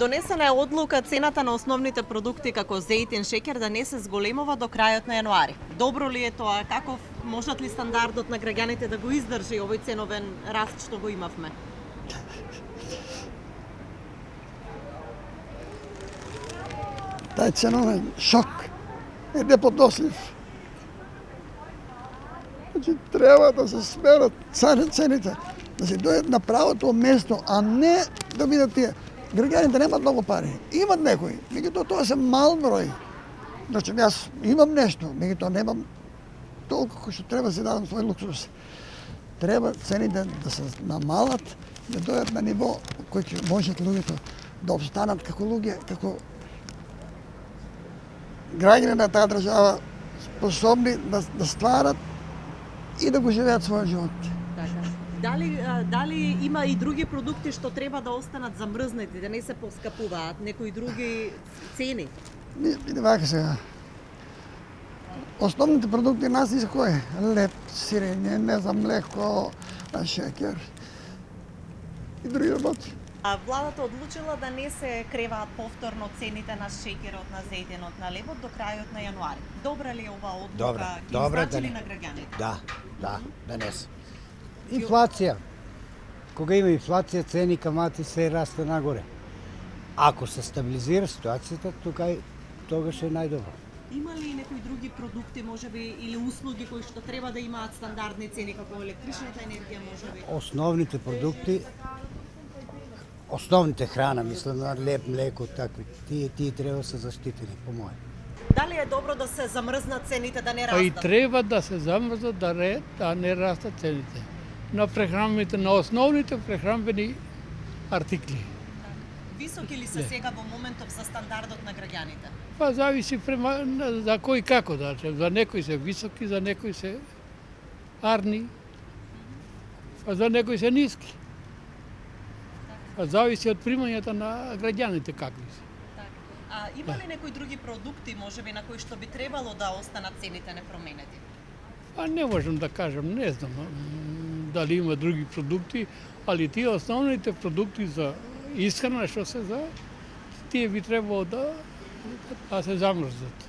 Донесена е одлука цената на основните продукти како зејтин, шеќер да не се зголемува до крајот на јануари. Добро ли е тоа? Каков можат ли стандардот на граѓаните да го издржи овој ценовен раст што го имавме? Тај ценовен шок е неподнослив. Значи, треба да се сменат цените, да се дојдат на правото место, а не да видат тие. Граѓаните немат многу пари. Имат некои, меѓутоа тоа се мал број. Значи, јас имам нешто, меѓутоа немам толку кој што треба да се дадам свој луксус. Треба цените да се намалат, да дојдат на ниво кој ќе можат луѓето да обстанат како луѓе, како граѓани на таа држава, способни да стварат и да го живеат својот живот. Дали има и други продукти што треба да останат замрзнати, да не се поскапуваат, некои други цени? Иде вака сега. Основните продукти нас се кои? Леп, сирење, не знам, млеко, шеќер и други работи. А владата одлучила да не се креваат повторно цените на шеќерот, на зејтинот, на лебот до крајот на јануари. Добра ли е оваа одлука? Ќе значи ли на граѓаните? Да, денес. Инфлација. Кога има инфлација, цени, камати, се расте нагоре. Ако се стабилизира ситуацијата, тогаш е најдобро. Има ли некои други продукти, можеби, или услуги кои што треба да имаат стандардни цени, како електричната енергија, можеби? Основните продукти, основните храна, мислам на леп, млеко, такви, тие треба да се заштитени, по моје. Дали е добро да се замрзнат цените, да не Па и растат? треба да се замрзнат да не растат цените на прехранбените, на основните прехранбени артикли. Високи ли се сега во моментов за стандардот на граѓаните? Па зависи за кој како, да речем. За некои се високи, за некои се арни, па за некои се ниски. Па зависи од примањата на граѓаните какви се. А има ли некои други продукти, можеби, на кои што би требало да останат цените непроменети? Па не можам да кажам, не знам дали има други продукти, али тие основните продукти за исхрана што се за, тие би требало да се замрзнат.